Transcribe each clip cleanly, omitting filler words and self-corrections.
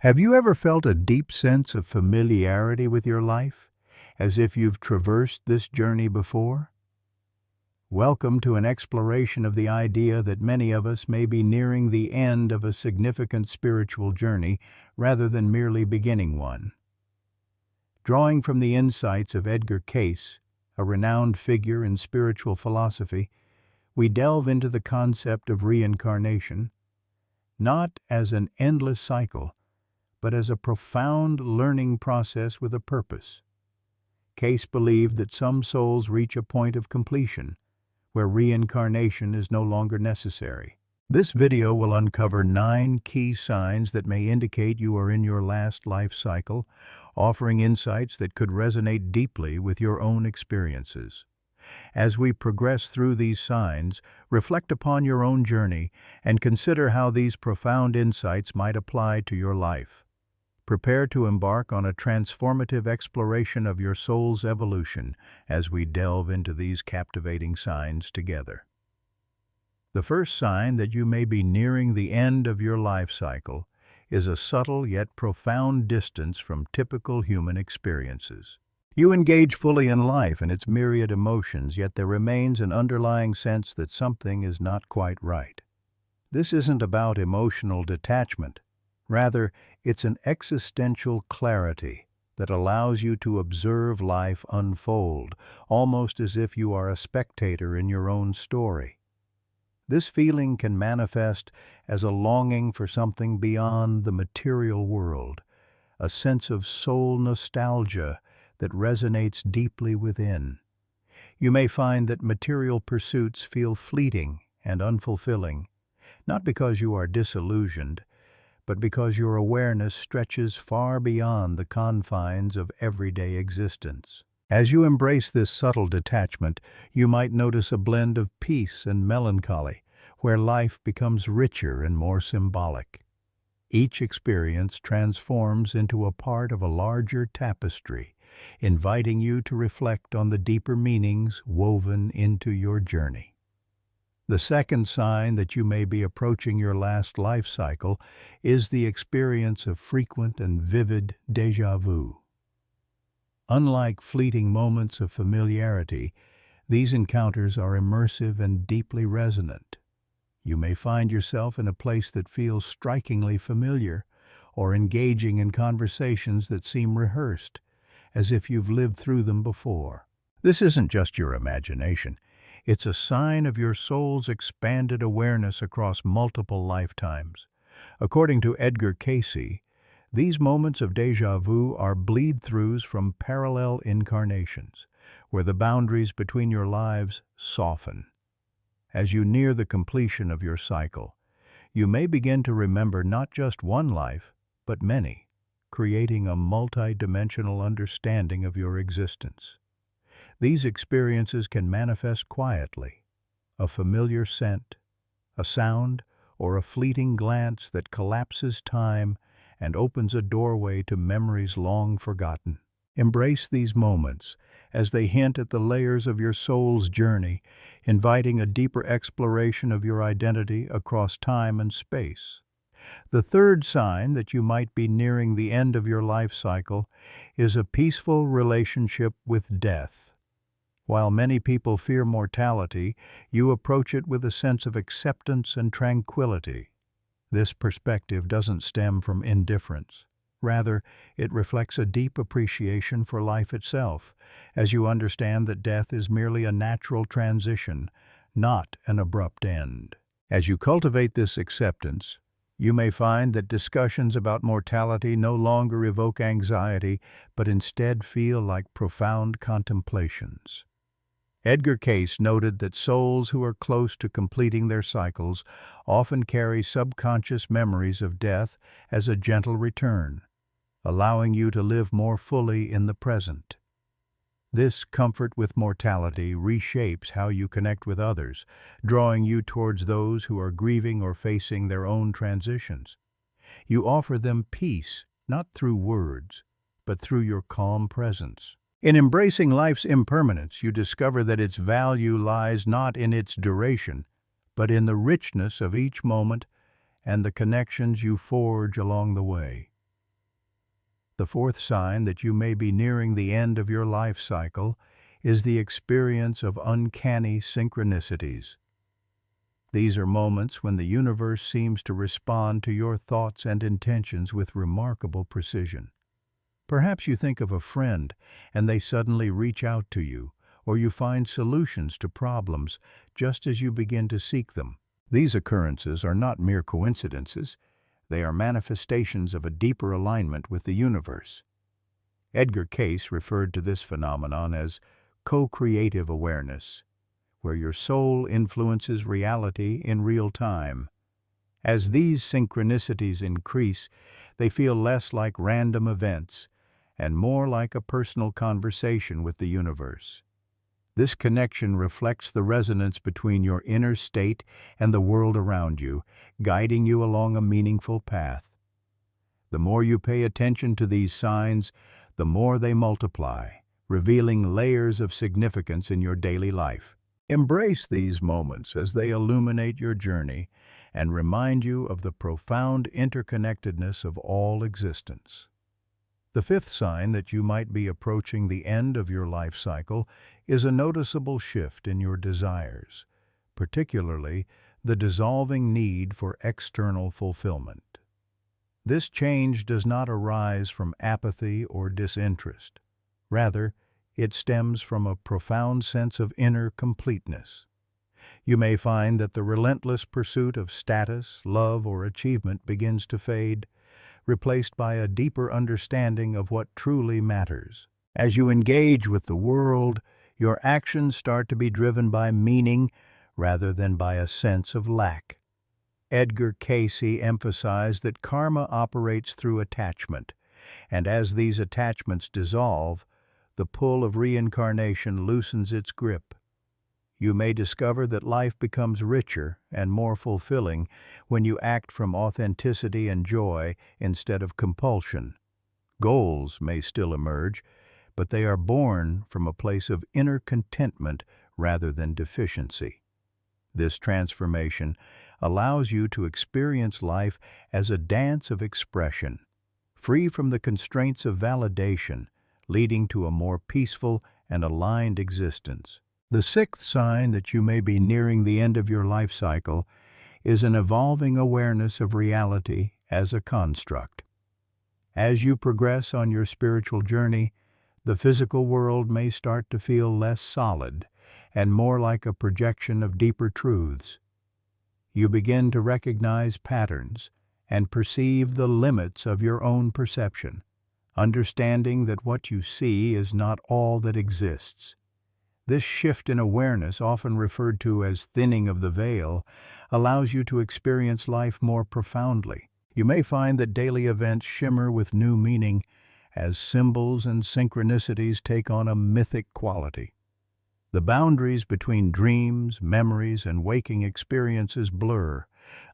Have you ever felt a deep sense of familiarity with your life, as if you've traversed this journey before? Welcome to an exploration of the idea that many of us may be nearing the end of a significant spiritual journey rather than merely beginning one. Drawing from the insights of Edgar Cayce, a renowned figure in spiritual philosophy, we delve into the concept of reincarnation, not as an endless cycle, but as a profound learning process with a purpose. Cayce believed that some souls reach a point of completion, where reincarnation is no longer necessary. This video will uncover 9 key signs that may indicate you are in your last life cycle, offering insights that could resonate deeply with your own experiences. As we progress through these signs, reflect upon your own journey and consider how these profound insights might apply to your life. Prepare to embark on a transformative exploration of your soul's evolution as we delve into these captivating signs together. The first sign that you may be nearing the end of your life cycle is a subtle yet profound distance from typical human experiences. You engage fully in life and its myriad emotions, yet there remains an underlying sense that something is not quite right. This isn't about emotional detachment. Rather, it's an existential clarity that allows you to observe life unfold, almost as if you are a spectator in your own story. This feeling can manifest as a longing for something beyond the material world, a sense of soul nostalgia that resonates deeply within. You may find that material pursuits feel fleeting and unfulfilling, not because you are disillusioned, but because your awareness stretches far beyond the confines of everyday existence. As you embrace this subtle detachment, you might notice a blend of peace and melancholy, where life becomes richer and more symbolic. Each experience transforms into a part of a larger tapestry, inviting you to reflect on the deeper meanings woven into your journey. The second sign that you may be approaching your last life cycle is the experience of frequent and vivid déjà vu. Unlike fleeting moments of familiarity, these encounters are immersive and deeply resonant. You may find yourself in a place that feels strikingly familiar, or engaging in conversations that seem rehearsed, as if you've lived through them before. This isn't just your imagination. It's a sign of your soul's expanded awareness across multiple lifetimes. According to Edgar Cayce, these moments of déjà vu are bleed-throughs from parallel incarnations, where the boundaries between your lives soften. As you near the completion of your cycle, you may begin to remember not just one life, but many, creating a multi-dimensional understanding of your existence. These experiences can manifest quietly, a familiar scent, a sound, or a fleeting glance that collapses time and opens a doorway to memories long forgotten. Embrace these moments as they hint at the layers of your soul's journey, inviting a deeper exploration of your identity across time and space. The third sign that you might be nearing the end of your life cycle is a peaceful relationship with death. While many people fear mortality, you approach it with a sense of acceptance and tranquility. This perspective doesn't stem from indifference. Rather, it reflects a deep appreciation for life itself, as you understand that death is merely a natural transition, not an abrupt end. As you cultivate this acceptance, you may find that discussions about mortality no longer evoke anxiety, but instead feel like profound contemplations. Edgar Cayce noted that souls who are close to completing their cycles often carry subconscious memories of death as a gentle return, allowing you to live more fully in the present. This comfort with mortality reshapes how you connect with others, drawing you towards those who are grieving or facing their own transitions. You offer them peace, not through words, but through your calm presence. In embracing life's impermanence, you discover that its value lies not in its duration, but in the richness of each moment and the connections you forge along the way. The fourth sign that you may be nearing the end of your life cycle is the experience of uncanny synchronicities. These are moments when the universe seems to respond to your thoughts and intentions with remarkable precision. Perhaps you think of a friend and they suddenly reach out to you, or you find solutions to problems just as you begin to seek them. These occurrences are not mere coincidences, they are manifestations of a deeper alignment with the universe. Edgar Cayce referred to this phenomenon as co-creative awareness, where your soul influences reality in real time. As these synchronicities increase, they feel less like random events and more like a personal conversation with the universe. This connection reflects the resonance between your inner state and the world around you, guiding you along a meaningful path. The more you pay attention to these signs, the more they multiply, revealing layers of significance in your daily life. Embrace these moments as they illuminate your journey and remind you of the profound interconnectedness of all existence. The fifth sign that you might be approaching the end of your life cycle is a noticeable shift in your desires, particularly the dissolving need for external fulfillment. This change does not arise from apathy or disinterest. Rather, it stems from a profound sense of inner completeness. You may find that the relentless pursuit of status, love, or achievement begins to fade, replaced by a deeper understanding of what truly matters. As you engage with the world, your actions start to be driven by meaning rather than by a sense of lack. Edgar Cayce emphasized that karma operates through attachment, and as these attachments dissolve, the pull of reincarnation loosens its grip. You may discover that life becomes richer and more fulfilling when you act from authenticity and joy instead of compulsion. Goals may still emerge, but they are born from a place of inner contentment rather than deficiency. This transformation allows you to experience life as a dance of expression, free from the constraints of validation, leading to a more peaceful and aligned existence. The sixth sign that you may be nearing the end of your life cycle is an evolving awareness of reality as a construct. As you progress on your spiritual journey, the physical world may start to feel less solid and more like a projection of deeper truths. You begin to recognize patterns and perceive the limits of your own perception, understanding that what you see is not all that exists. This shift in awareness, often referred to as thinning of the veil, allows you to experience life more profoundly. You may find that daily events shimmer with new meaning as symbols and synchronicities take on a mythic quality. The boundaries between dreams, memories, and waking experiences blur,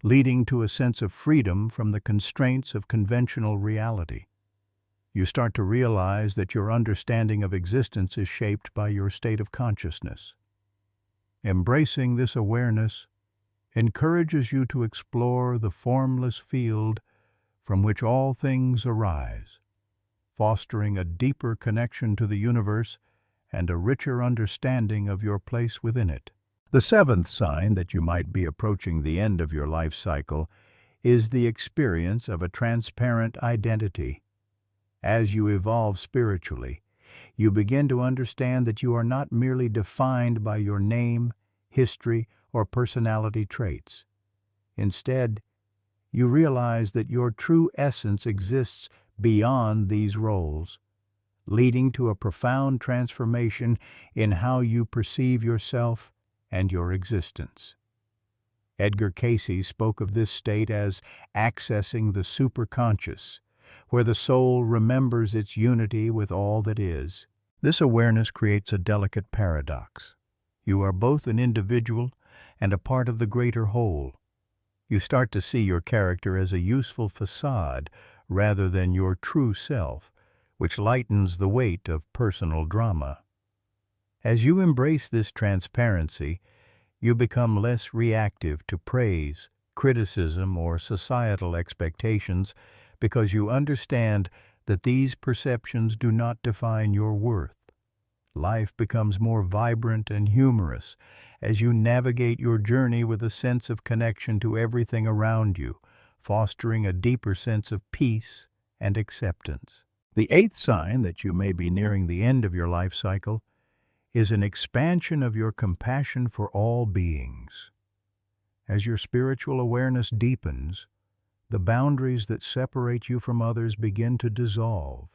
leading to a sense of freedom from the constraints of conventional reality. You start to realize that your understanding of existence is shaped by your state of consciousness. Embracing this awareness encourages you to explore the formless field from which all things arise, fostering a deeper connection to the universe and a richer understanding of your place within it. The seventh sign that you might be approaching the end of your life cycle is the experience of a transparent identity. As you evolve spiritually, you begin to understand that you are not merely defined by your name, history, or personality traits. Instead, you realize that your true essence exists beyond these roles, leading to a profound transformation in how you perceive yourself and your existence. Edgar Cayce spoke of this state as accessing the superconscious, where the soul remembers its unity with all that is. This awareness creates a delicate paradox. You are both an individual and a part of the greater whole. You start to see your character as a useful facade rather than your true self, which lightens the weight of personal drama. As you embrace this transparency, you become less reactive to praise, criticism, or societal expectations because you understand that these perceptions do not define your worth. Life becomes more vibrant and humorous as you navigate your journey with a sense of connection to everything around you, fostering a deeper sense of peace and acceptance. The eighth sign that you may be nearing the end of your life cycle is an expansion of your compassion for all beings. As your spiritual awareness deepens, the boundaries that separate you from others begin to dissolve.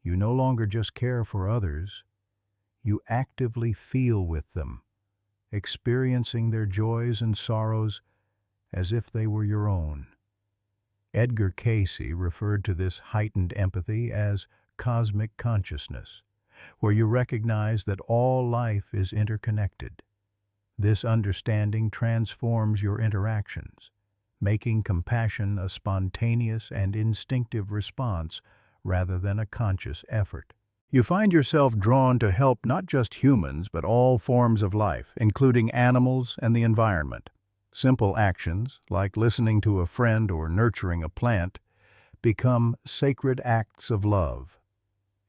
You no longer just care for others, you actively feel with them, experiencing their joys and sorrows as if they were your own. Edgar Cayce referred to this heightened empathy as cosmic consciousness, where you recognize that all life is interconnected. This understanding transforms your interactions, making compassion a spontaneous and instinctive response rather than a conscious effort. You find yourself drawn to help not just humans, but all forms of life, including animals and the environment. Simple actions, like listening to a friend or nurturing a plant, become sacred acts of love.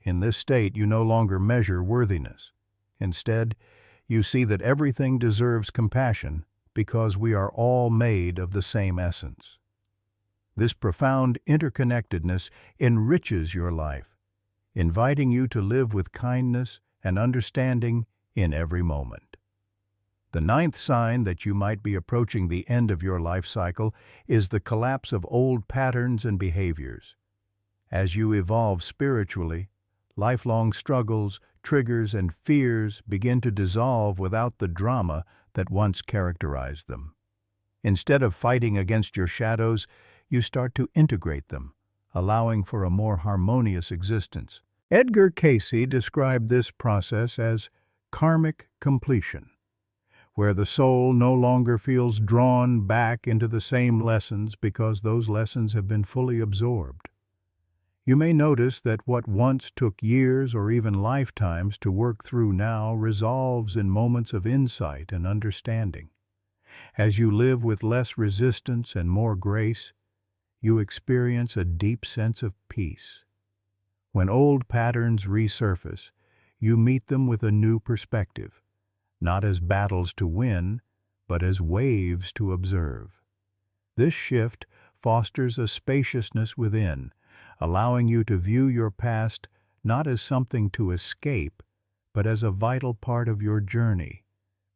In this state, you no longer measure worthiness. Instead, you see that everything deserves compassion because we are all made of the same essence. This profound interconnectedness enriches your life, inviting you to live with kindness and understanding in every moment. The ninth sign that you might be approaching the end of your life cycle is the collapse of old patterns and behaviors. As you evolve spiritually, lifelong struggles, triggers, and fears begin to dissolve without the drama that once characterized them. Instead of fighting against your shadows, you start to integrate them, allowing for a more harmonious existence. Edgar Cayce described this process as karmic completion, where the soul no longer feels drawn back into the same lessons because those lessons have been fully absorbed. You may notice that what once took years or even lifetimes to work through now resolves in moments of insight and understanding. As you live with less resistance and more grace, you experience a deep sense of peace. When old patterns resurface, you meet them with a new perspective, not as battles to win, but as waves to observe. This shift fosters a spaciousness within, allowing you to view your past not as something to escape, but as a vital part of your journey,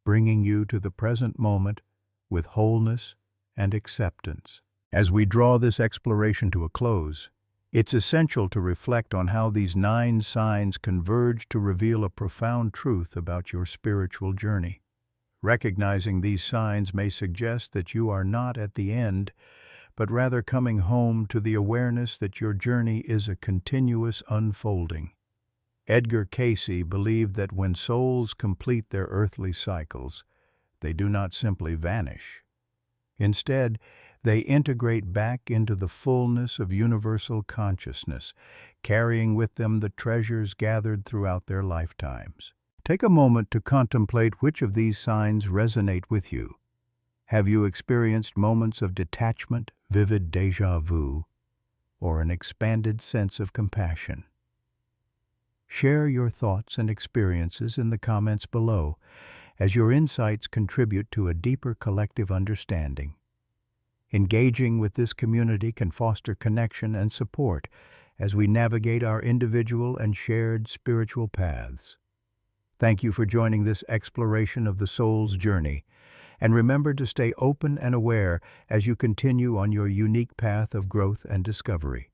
bringing you to the present moment with wholeness and acceptance. As we draw this exploration to a close, it's essential to reflect on how these 9 signs converge to reveal a profound truth about your spiritual journey. Recognizing these signs may suggest that you are not at the end, but rather coming home to the awareness that your journey is a continuous unfolding. Edgar Cayce believed that when souls complete their earthly cycles, they do not simply vanish. Instead, they integrate back into the fullness of universal consciousness, carrying with them the treasures gathered throughout their lifetimes. Take a moment to contemplate which of these signs resonate with you. Have you experienced moments of detachment, vivid déjà vu, or an expanded sense of compassion? Share your thoughts and experiences in the comments below, as your insights contribute to a deeper collective understanding. Engaging with this community can foster connection and support as we navigate our individual and shared spiritual paths. Thank you for joining this exploration of the soul's journey, and remember to stay open and aware as you continue on your unique path of growth and discovery.